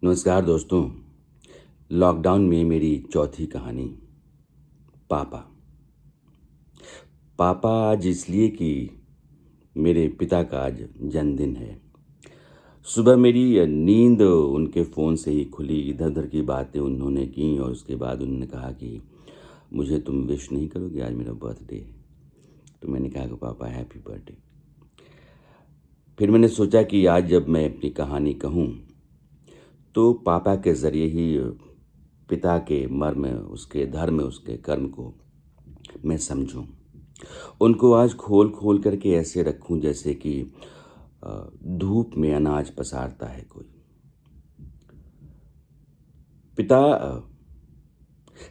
नमस्कार दोस्तों। लॉकडाउन में मेरी चौथी कहानी। पापा। पापा आज इसलिए कि मेरे पिता का आज जन्मदिन है। सुबह मेरी नींद उनके फ़ोन से ही खुली। इधर-उधर की बातें उन्होंने की और उसके बाद उन्होंने कहा कि मुझे तुम विश नहीं करोगे, आज मेरा बर्थडे है। तो मैंने कहा कि पापा हैप्पी बर्थडे। फिर मैंने सोचा कि आज जब मैं अपनी कहानी कहूँ तो पापा के ज़रिए ही पिता के मर्म, उसके धर्म, उसके कर्म को मैं समझूं। उनको आज खोल-खोल करके ऐसे रखूं जैसे कि धूप में अनाज पसारता है कोई। पिता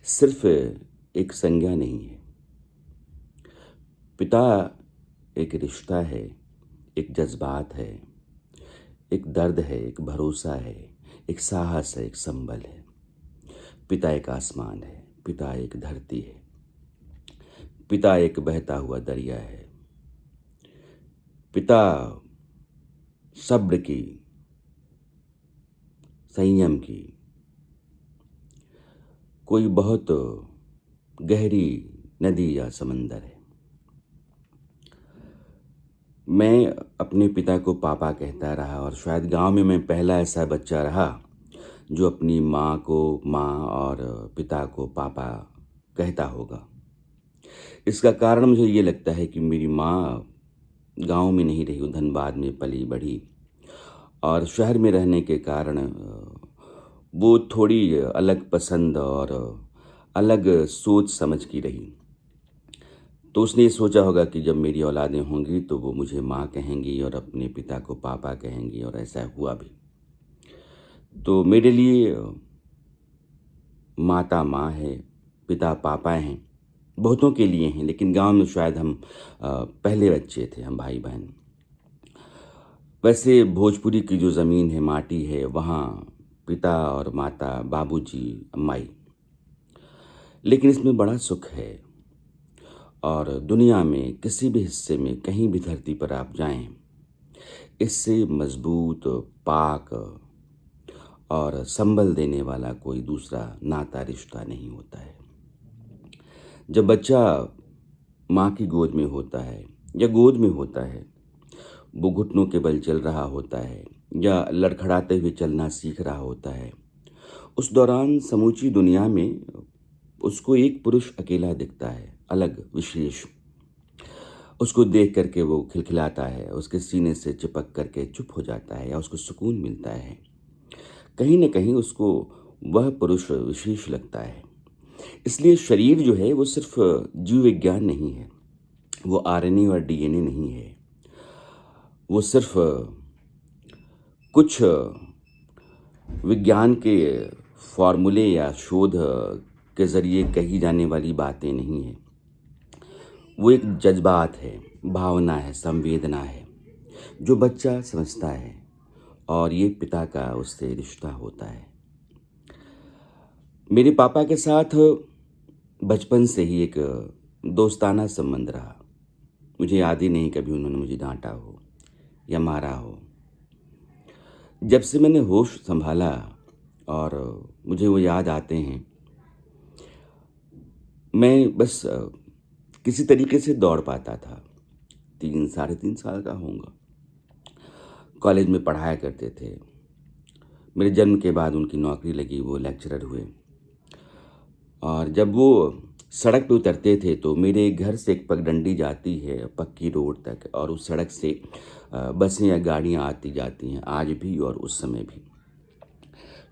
सिर्फ एक संज्ञा नहीं है। पिता एक रिश्ता है, एक जज़्बात है, एक दर्द है, एक भरोसा है, एक साहस है, एक संबल है। पिता एक आसमान है, पिता एक धरती है, पिता एक बहता हुआ दरिया है। पिता सब्र की, संयम की, कोई बहुत गहरी नदी या समंदर है। मैं अपने पिता को पापा कहता रहा और शायद गांव में मैं पहला ऐसा बच्चा रहा जो अपनी माँ को माँ और पिता को पापा कहता होगा। इसका कारण मुझे ये लगता है कि मेरी माँ गांव में नहीं रही, वो धनबाद में पली बढ़ी और शहर में रहने के कारण वो थोड़ी अलग पसंद और अलग सोच समझ की रही। तो उसने ये सोचा होगा कि जब मेरी औलादें होंगी तो वो मुझे माँ कहेंगी और अपने पिता को पापा कहेंगी, और ऐसा हुआ भी। तो मेरे लिए माता माँ है, पिता पापा हैं, बहुतों के लिए हैं, लेकिन गांव में शायद हम पहले बच्चे थे, हम भाई बहन। वैसे भोजपुरी की जो ज़मीन है, माटी है, वहाँ पिता और माता, बाबूजी, अम्माई, लेकिन इसमें बड़ा सुख है। और दुनिया में किसी भी हिस्से में कहीं भी धरती पर आप जाएं, इससे मजबूत, पाक और संबल देने वाला कोई दूसरा नाता रिश्ता नहीं होता है। जब बच्चा माँ की गोद में होता है या गोद में होता है, वो घुटनों के बल चल रहा होता है या लड़खड़ाते हुए चलना सीख रहा होता है, उस दौरान समूची दुनिया में उसको एक पुरुष अकेला दिखता है, अलग, विशेष। उसको देख करके वो खिलखिलाता है, उसके सीने से चिपक करके चुप हो जाता है या उसको सुकून मिलता है। कहीं न कहीं उसको वह पुरुष विशेष लगता है। इसलिए शरीर जो है वो सिर्फ़ जीव विज्ञान नहीं है, वो आरएनए और डीएनए नहीं है। वो सिर्फ़ कुछ विज्ञान के फ़ॉर्मूले या शोध के ज़रिए कही जाने वाली बातें नहीं हैं। वो एक जज़्बात है, भावना है, संवेदना है, जो बच्चा समझता है और ये पिता का उससे रिश्ता होता है। मेरे पापा के साथ बचपन से ही एक दोस्ताना संबंध रहा। मुझे याद ही नहीं कभी उन्होंने मुझे डाँटा हो या मारा हो। जब से मैंने होश सँभाला और मुझे वो याद आते हैं, मैं बस किसी तरीके से दौड़ पाता था। 3 साढ़े 3 साल का होऊँगा। कॉलेज में पढ़ाया करते थे। मेरे जन्म के बाद उनकी नौकरी लगी, वो लेक्चरर हुए। और जब वो सड़क पे उतरते थे तो मेरे घर से एक पगडंडी जाती है पक्की रोड तक, और उस सड़क से बसें या गाड़ियाँ आती जाती हैं, आज भी और उस समय भी।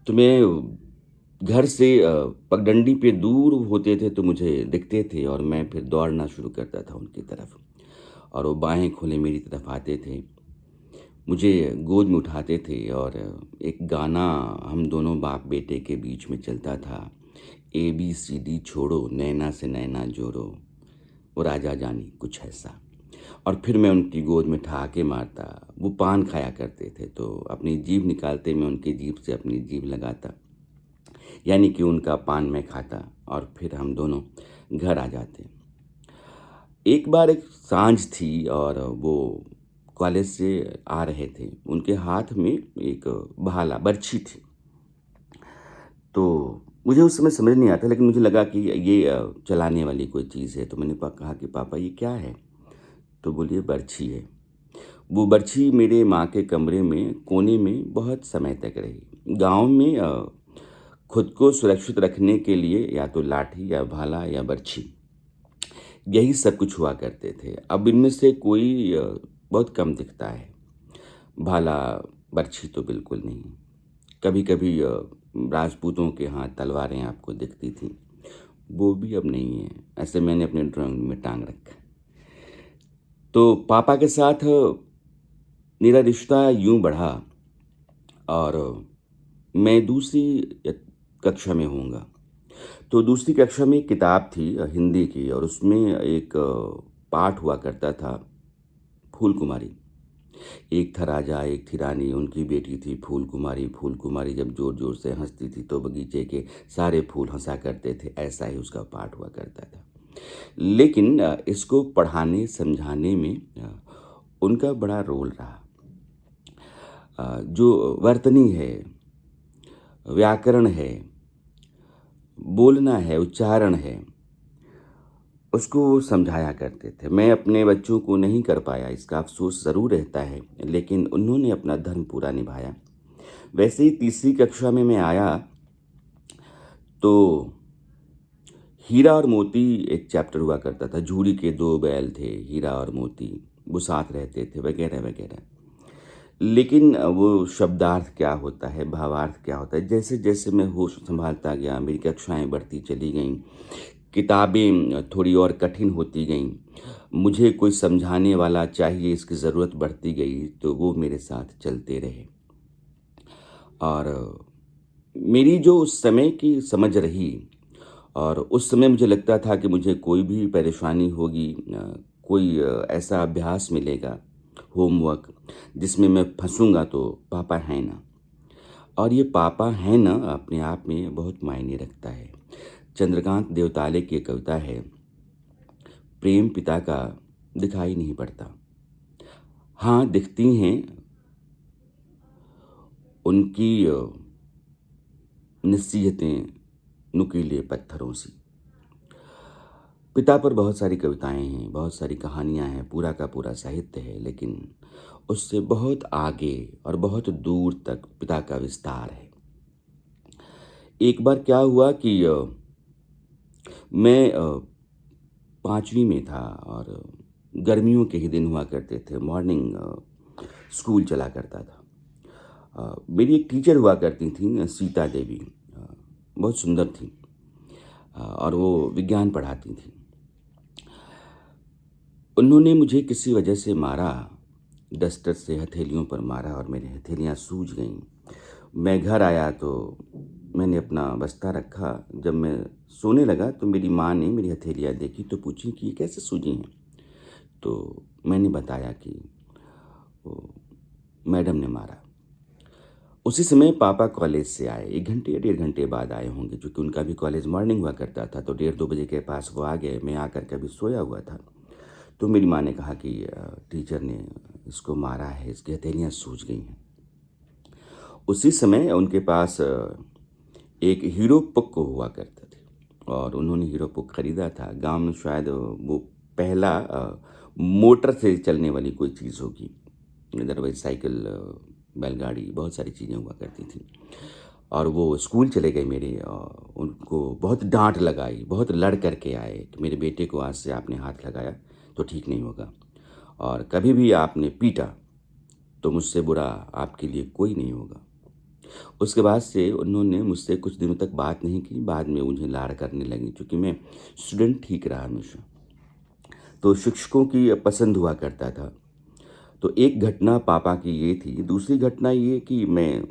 तो मैं घर से पगडंडी पे दूर होते थे तो मुझे दिखते थे और मैं फिर दौड़ना शुरू करता था उनकी तरफ, और वो बाहें खोले मेरी तरफ आते थे, मुझे गोद में उठाते थे और एक गाना हम दोनों बाप बेटे के बीच में चलता था, ABCD छोड़ो, नैना से नैना जोड़ो, वो राजा जानी, कुछ ऐसा। और फिर मैं उनकी गोद में ठहाके मारता। वो पान खाया करते थे तो अपनी जीभ निकालते मैं उनकी जीभ से अपनी जीभ लगाता, यानी कि उनका पान मैं खाता, और फिर हम दोनों घर आ जाते। एक बार एक सांझ थी और वो कॉलेज से आ रहे थे। उनके हाथ में एक भाला, बर्छी थी। तो मुझे उस समय समझ नहीं आता, लेकिन मुझे लगा कि ये चलाने वाली कोई चीज़ है। तो मैंने कहा कि पापा ये क्या है? तो बोले बर्छी है। वो बर्छी मेरे माँ के कमरे में कोने में बहुत समय तक रही। गाँव में खुद को सुरक्षित रखने के लिए या तो लाठी या भाला या बर्छी, यही सब कुछ हुआ करते थे। अब इनमें से कोई बहुत कम दिखता है। भाला, बर्छी तो बिल्कुल नहीं। कभी-कभी राजपूतों के हाथ तलवारें आपको दिखती थीं, वो भी अब नहीं है। ऐसे मैंने अपने ड्राइंग में टाँग रखा है। तो पापा के साथ मेरा रिश्ता यूँ बढ़ा और मैं दूसरी कक्षा में होऊँगा। तो दूसरी कक्षा में एक किताब थी हिंदी की, और उसमें एक पाठ हुआ करता था, फूल कुमारी। एक था राजा, एक थी रानी, उनकी बेटी थी फूल कुमारी। फूल कुमारी जब ज़ोर-ज़ोर से हँसती थी तो बगीचे के सारे फूल हँसा करते थे, ऐसा ही उसका पाठ हुआ करता था। लेकिन इसको पढ़ाने, समझाने में उनका बड़ा रोल रहा। जो वर्तनी है, व्याकरण है, बोलना है, उच्चारण है, उसको वो समझाया करते थे। मैं अपने बच्चों को नहीं कर पाया, इसका अफ़सोस ज़रूर रहता है, लेकिन उन्होंने अपना धर्म पूरा निभाया। वैसे ही तीसरी कक्षा में मैं आया, तो हीरा और मोती एक चैप्टर हुआ करता था। झूड़ी के 2 बैल थे, हीरा और मोती, वो साथ रहते थे, वगैरह-वगैरह। लेकिन वो शब्दार्थ क्या होता है, भावार्थ क्या होता है, जैसे-जैसे मैं होश सँभालता गया, मेरी कक्षाएँ बढ़ती चली गईं, किताबें थोड़ी और कठिन होती गईं, मुझे कोई समझाने वाला चाहिए, इसकी ज़रूरत बढ़ती गई, तो वो मेरे साथ चलते रहे। और मेरी जो उस समय की समझ रही, और उस समय मुझे लगता था कि मुझे कोई भी परेशानी होगी, कोई ऐसा अभ्यास मिलेगा, होमवर्क, जिसमें मैं फँसूँगा तो पापा हैं ना। और ये पापा हैं ना अपने आप में बहुत मायने रखता है। चंद्रकांत देवताले की एक कविता है, प्रेम पिता का दिखाई नहीं पड़ता। हाँ, दिखती हैं उनकी नसीहतें नुकीले पत्थरों सी। पिता पर बहुत सारी कविताएँ हैं, बहुत सारी कहानियाँ हैं, पूरा का पूरा साहित्य है, लेकिन उससे बहुत आगे और बहुत दूर तक पिता का विस्तार है। एक बार क्या हुआ कि मैं 5वीं में था, और गर्मियों के ही दिन हुआ करते थे, मॉर्निंग स्कूल चला करता था। मेरी एक टीचर हुआ करती थीं, सीता देवी, बहुत सुंदर थीं, और वो विज्ञान पढ़ाती थीं। उन्होंने मुझे किसी वजह से मारा, डस्टर से हथेलियों पर मारा, और मेरी हथेलियाँ सूज गईं। मैं घर आया तो मैंने अपना बस्ता रखा। जब मैं सोने लगा तो मेरी माँ ने मेरी हथेलियाँ देखी, तो पूछी कि ये कैसे सूजी हैं? तो मैंने बताया कि वो मैडम ने मारा। उसी समय पापा कॉलेज से आए, 1 घंटे या 1.5 घंटे बाद आए होंगे, चूँकि उनका भी कॉलेज मॉर्निंग हुआ करता था, तो 1:30-2 बजे के पास वो आ गए। मैं आकर के अभी सोया हुआ था। तो मेरी माँ ने कहा कि टीचर ने इसको मारा है, इसकी हथेलियाँ सूज गई हैं। उसी समय उनके पास एक हीरो पुक हुआ करता था, और उन्होंने हीरो पुक खरीदा था। गाँव में शायद वो पहला मोटर से चलने वाली कोई चीज़ होगी। अदरवाइज़ साइकिल, बैलगाड़ी, बहुत सारी चीज़ें हुआ करती थीं। और वो स्कूल चले गए मेरे, उनको बहुत डाँट लगाई, बहुत लड़ कर के आए कि मेरे बेटे को आज से आपने हाथ लगाया तो ठीक नहीं होगा, और कभी भी आपने पीटा तो मुझसे बुरा आपके लिए कोई नहीं होगा। उसके बाद से उन्होंने मुझसे कुछ दिनों तक बात नहीं की, बाद में मुझे लाड़ करने लगी, चूँकि मैं स्टूडेंट ठीक रहा हमेशा। तो शिक्षकों की पसंद हुआ करता था। तो एक घटना पापा की ये थी, दूसरी घटना ये कि मैं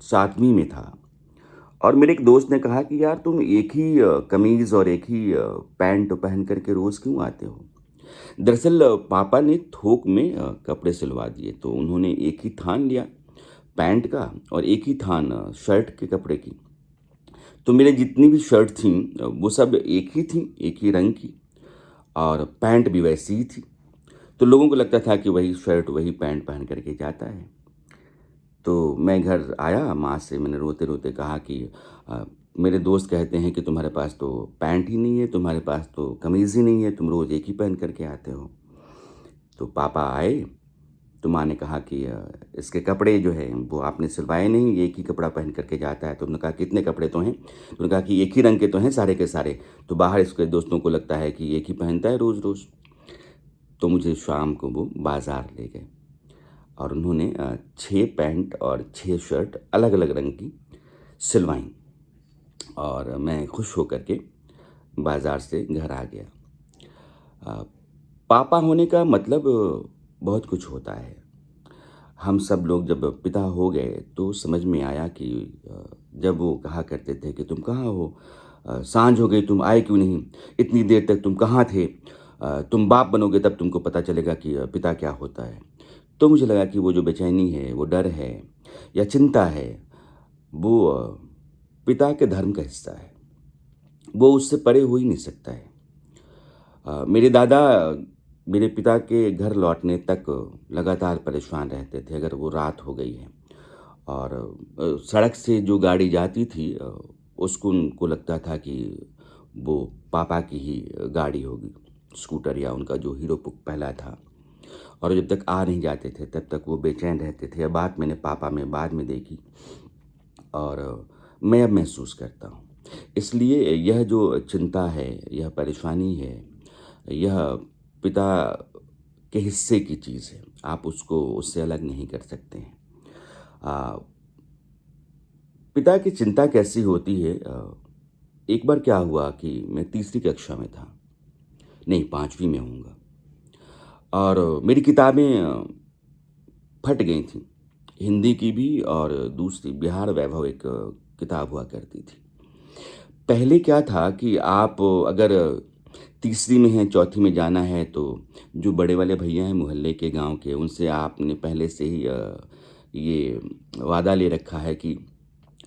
7वीं में था, और मेरे एक दोस्त ने कहा कि यार तुम एक ही कमीज़ और एक ही पैंट पहन कर के रोज़ क्यों आते हो? दरअसल पापा ने थोक में कपड़े सिलवा दिए, तो उन्होंने एक ही थान लिया पैंट का, और एक ही थान शर्ट के कपड़े की। तो मेरे जितनी भी शर्ट थीं वो सब एक ही थीं, एक ही रंग की, और पैंट भी वैसी ही थी। तो लोगों को लगता था कि वही शर्ट, वही पैंट पहन कर के जाता है। तो मैं घर आया, माँ से मैंने रोते-रोते कहा कि मेरे दोस्त कहते हैं कि तुम्हारे पास तो पैंट ही नहीं है, तुम्हारे पास तो कमीज़ ही नहीं है, तुम रोज़ एक ही पहन कर के आते हो। तो पापा आए, तो माँ ने कहा कि इसके कपड़े जो हैं वो आपने सिलवाए नहीं, एक ही कपड़ा पहन कर के जाता है। तो उन्होंने कहा कितने कपड़े तो हैं? तो उन्होंने कहा कि एक ही रंग के तो हैं सारे के सारे, तो बाहर इसके दोस्तों को लगता है कि एक ही पहनता है रोज़-रोज़। तो मुझे शाम को वो बाज़ार ले गए और उन्होंने 6 पैंट और 6 शर्ट अलग-अलग रंग की सिलवाईं और मैं खुश होकर के बाज़ार से घर आ गया। अ, पापा होने का मतलब बहुत कुछ होता है। हम सब लोग जब पिता हो गए तो समझ में आया कि जब वो कहा करते थे कि तुम कहाँ हो? साँझ हो गई तुम आए क्यों नहीं? इतनी देर तक तुम कहाँ थे? तुम बाप बनोगे तब तुमको पता चलेगा कि पिता क्या होता है। तो मुझे लगा कि वो जो बेचैनी है, वो डर है या चिंता है, वो पिता के धर्म का हिस्सा है। वो उससे परे हो ही नहीं सकता है। मेरे दादा मेरे पिता के घर लौटने तक लगातार परेशान रहते थे अगर वो रात हो गई है और सड़क से जो गाड़ी जाती थी उसको उनको लगता था कि वो पापा की ही गाड़ी होगी, स्कूटर या उनका जो हीरो पहला था। और जब तक आ नहीं जाते थे तब तक वो बेचैन रहते थे। यह बात मैंने पापा में बाद में देखी और मैं अब महसूस करता हूँ। इसलिए यह जो चिंता है, यह परेशानी है, यह पिता के हिस्से की चीज़ है। आप उसको उससे अलग नहीं कर सकते हैं। अ, पिता की चिंता कैसी होती है एक बार क्या हुआ कि मैं तीसरी कक्षा में था, नहीं 5वीं में होऊँगा और मेरी किताबें फट गई थीं। हिंदी की भी और दूसरी बिहार वैभव एक किताब हुआ करती थी। पहले क्या था कि आप अगर तीसरी में हैं, चौथी में जाना है तो जो बड़े वाले भैया हैं मोहल्ले के, गाँव के, उनसे आपने पहले से ही ये वादा ले रखा है कि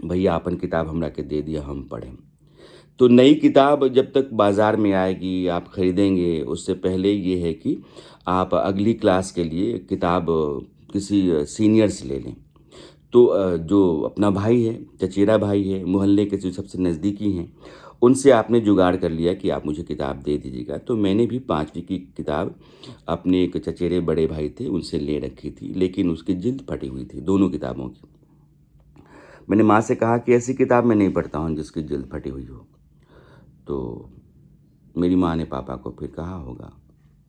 भैया आपन किताब हमरा के दे दिया हम पढ़ें। तो नई किताब जब तक बाज़ार में आएगी, आप खरीदेंगे, उससे पहले ये है कि आप अगली क्लास के लिए किताब किसी सीनियर से ले लें। तो जो अपना भाई है, चचेरा भाई है, मोहल्ले के जो सबसे नज़दीकी हैं, उनसे आपने जुगाड़ कर लिया कि आप मुझे किताब दे दीजिएगा। तो मैंने भी 5वीं की किताब अपने एक चचेरे बड़े भाई थे, उनसे ले रखी थी, लेकिन उसकी जिल्द फटी हुई थी, दोनों किताबों की। मैंने माँ से कहा कि ऐसी किताब मैं नहीं पढ़ता हूँ जिसकी जिल्द फटी हुई हो। तो मेरी माँ ने पापा को फिर कहा होगा।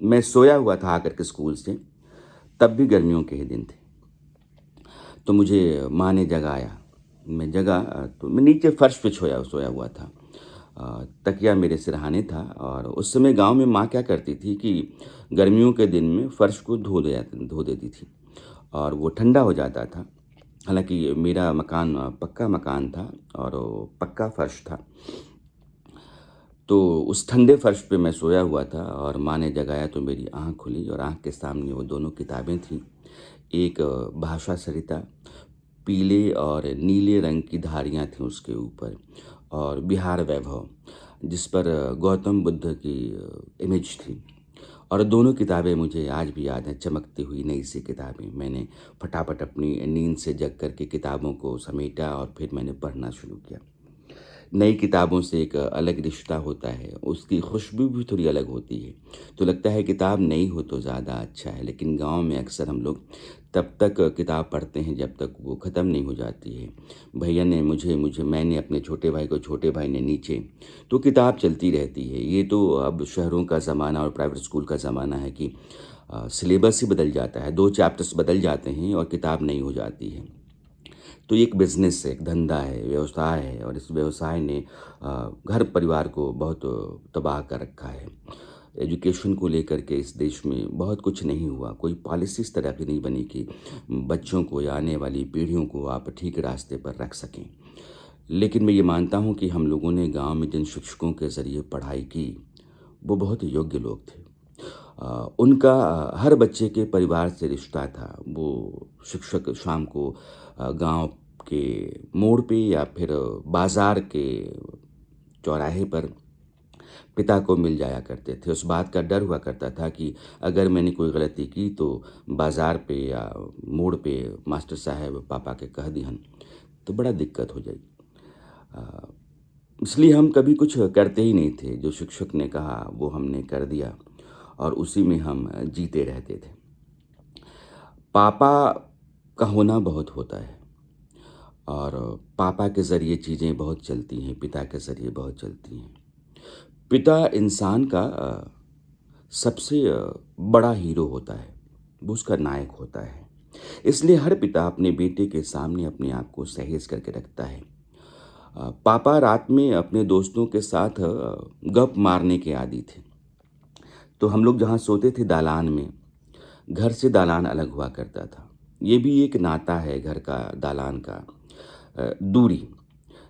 मैं सोया हुआ था आकर के स्कूल से, तब भी गर्मियों के ही दिन थे। तो मुझे माँ ने जगाया। मैं जगा तो मैं नीचे फर्श पे सोया सोया हुआ था। तकिया मेरे सिरहाने था और उस समय गाँव में माँ क्या करती थी कि गर्मियों के दिन में फर्श को धो देती थी और वो ठंडा हो जाता था। हालाँकि मेरा मकान पक्का मकान था और वो पक्का फर्श था। तो उस ठंडे फर्श पे मैं सोया हुआ था और माँ ने जगाया तो मेरी आँख खुली और आँख के सामने वो दोनों किताबें थीं। एक भाषा सरिता, पीले और नीले रंग की धारियाँ थीं उसके ऊपर और बिहार वैभव, जिस पर गौतम बुद्ध की इमेज थी। और दोनों किताबें मुझे आज भी याद हैं, चमकती हुई नई सी किताबें। मैंने फटाफट अपनी नींद से जग कर के किताबों को समेटा और फिर मैंने पढ़ना शुरू किया। नई किताबों से एक अलग रिश्ता होता है, उसकी खुशबू भी थोड़ी अलग होती है। तो लगता है किताब नई हो तो ज़्यादा अच्छा है, लेकिन गाँव में अक्सर हम लोग तब तक किताब पढ़ते हैं जब तक वो ख़त्म नहीं हो जाती है। भैया ने मुझे मुझे मैंने अपने छोटे भाई को, छोटे भाई ने नीचे, तो किताब चलती रहती है। ये तो अब शहरों का ज़माना और प्राइवेट स्कूल का ज़माना है कि सिलेबस ही बदल जाता है, 2 चैप्टर्स बदल जाते हैं और किताब नई हो जाती है। तो ये एक बिज़नेस है, एक धंधा है, व्यवसाय है और इस व्यवसाय ने घर परिवार को बहुत तबाह कर रखा है। एजुकेशन को लेकर के इस देश में बहुत कुछ नहीं हुआ, कोई पॉलिसी इस तरह की नहीं बनी कि बच्चों को या आने वाली पीढ़ियों को आप ठीक रास्ते पर रख सकें। लेकिन मैं ये मानता हूँ कि हम लोगों ने गाँव में जिन शिक्षकों के ज़रिए पढ़ाई की, वो बहुत योग्य लोग थे। उनका हर बच्चे के परिवार से रिश्ता था। वो शिक्षक शाम को गाँव के मोड़ पे या फिर बाज़ार के चौराहे पर पिता को मिल जाया करते थे। उस बात का डर हुआ करता था कि अगर मैंने कोई गलती की तो बाज़ार पे या मोड़ पे मास्टर साहब पापा के कह दिहन तो बड़ा दिक्कत हो जाई। अ, इसलिए हम कभी कुछ करते ही नहीं थे। जो शिक्षक ने कहा वो हमने कर दिया और उसी में हम जीते रहते थे। पापा का होना बहुत होता है और पापा के ज़रिए चीज़ें बहुत चलती हैं, पिता के ज़रिए बहुत चलती हैं। पिता इंसान का सबसे बड़ा हीरो होता है, वो उसका नायक होता है। इसलिए हर पिता अपने बेटे के सामने अपने आप को सहेज करके रखता है। पापा रात में अपने दोस्तों के साथ गप मारने के आदी थे। तो हम लोग जहाँ सोते थे दालान में, घर से दालान अलग हुआ करता था। ये भी एक नाता है घर का, दालान का। दूरी,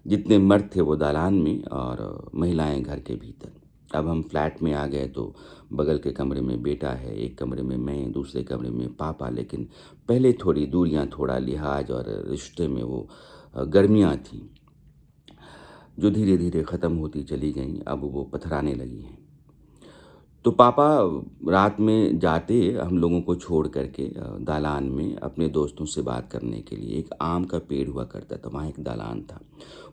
जितने मर्द थे वो दालान में और महिलाएँ घर के भीतर। अब हम फ्लैट में आ गए तो बगल के कमरे में बेटा है, एक कमरे में मैं, दूसरे कमरे में पापा। लेकिन पहले थोड़ी दूरियाँ, थोड़ा लिहाज और रिश्ते में वो गर्मियाँ थीं, जो धीरे-धीरे ख़त्म होती चली गईं, अब वो पथराने लगी हैं। तो पापा रात में जाते हम लोगों को छोड़ कर के दालान में अपने दोस्तों से बात करने के लिए। एक आम का पेड़ हुआ करता था, वहाँ एक दालान था।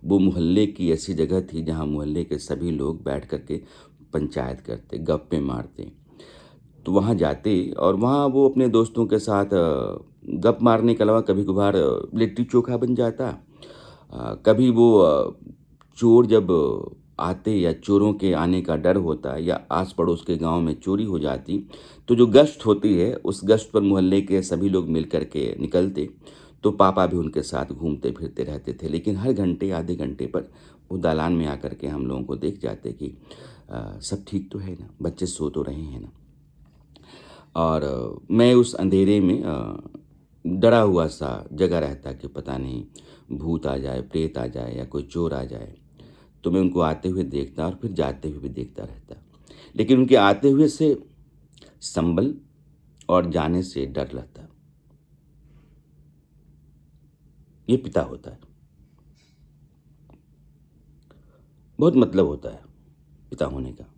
वो मोहल्ले की ऐसी जगह थी जहाँ मोहल्ले के सभी लोग बैठ कर के पंचायत करते, गप्पे मारते। तो वहाँ जाते और वहाँ वो अपने दोस्तों के साथ गप मारने के अलावा कभी-कभार लिट्टी चोखा बन जाता। कभी वो चोर जब आते या चोरों के आने का डर होता या आस-पड़ोस के गाँव में चोरी हो जाती, तो जो गश्त होती है, उस गश्त पर मोहल्ले के सभी लोग मिल कर के निकलते, तो पापा भी उनके साथ घूमते-फिरते रहते थे। लेकिन हर घंटे, आधे घंटे पर वो दालान में आकर के हम लोगों को देख जाते कि सब ठीक तो है ना? बच्चे सो तो रहे हैं ना? और मैं उस अंधेरे में डरा हुआ सा जगा रहता कि पता नहीं भूत आ जाए, प्रेत आ जाए या कोई चोर आ जाए। तो मैं उनको आते हुए देखता और फिर जाते हुए भी देखता रहता। लेकिन उनके आते हुए से संभल और जाने से डर लगता। ये पिता होता है। बहुत मतलब होता है पिता होने का।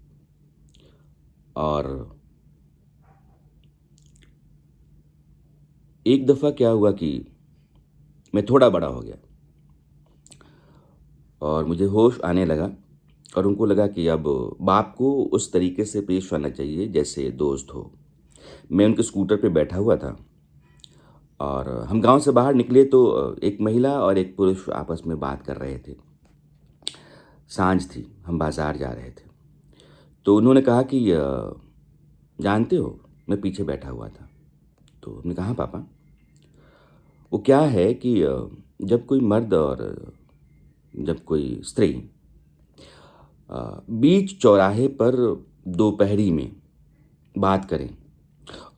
और एक दफ़ा क्या हुआ कि मैं थोड़ा बड़ा हो गया और मुझे होश आने लगा और उनको लगा कि अब बाप को उस तरीके से पेश आना चाहिए जैसे दोस्त हो। मैं उनके स्कूटर पे बैठा हुआ था और हम गांव से बाहर निकले तो एक महिला और एक पुरुष आपस में बात कर रहे थे। सांझ थी, हम बाजार जा रहे थे। तो उन्होंने कहा कि जानते हो, मैं पीछे बैठा हुआ था। तो हमने कहा हाँ पापा। वो क्या है कि जब कोई मर्द और जब कोई स्त्री बीच चौराहे पर दोपहरी में बात करें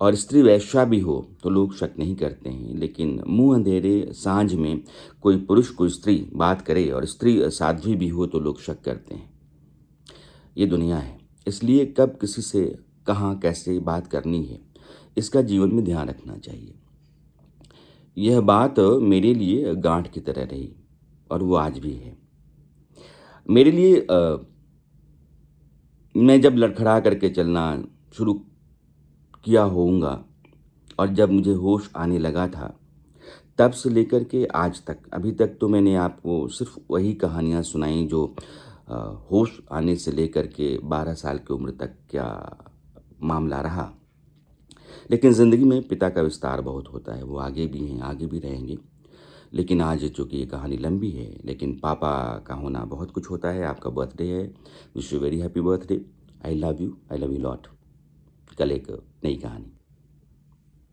और स्त्री वेश्या भी हो तो लोग शक नहीं करते हैं, लेकिन मुंह अंधेरे सांझ में कोई पुरुष कोई स्त्री बात करे और स्त्री साध्वी भी हो तो लोग शक करते हैं। ये दुनिया है। इसलिए कब किसी से कहाँ कैसे बात करनी है, इसका जीवन में ध्यान रखना चाहिए। यह बात मेरे लिए गांठ की तरह रही और वो आज भी है। मेरे लिए मैं जब लड़खड़ा करके चलना शुरू किया होऊँगा और जब मुझे होश आने लगा था, तब से लेकर के आज तक, अभी तक तो मैंने आपको सिर्फ़ वही कहानियाँ सुनाई जो अ, होश आने से लेकर के 12 साल की उम्र तक क्या मामला रहा। लेकिन ज़िंदगी में पिता का विस्तार बहुत होता है, वो आगे भी हैं, आगे भी रहेंगे। लेकिन आज चूँकि ये कहानी लंबी है, लेकिन पापा का होना बहुत कुछ होता है। आपका बर्थडे है, wish you very happy birthday. I love you lot. कल एक नई कहानी।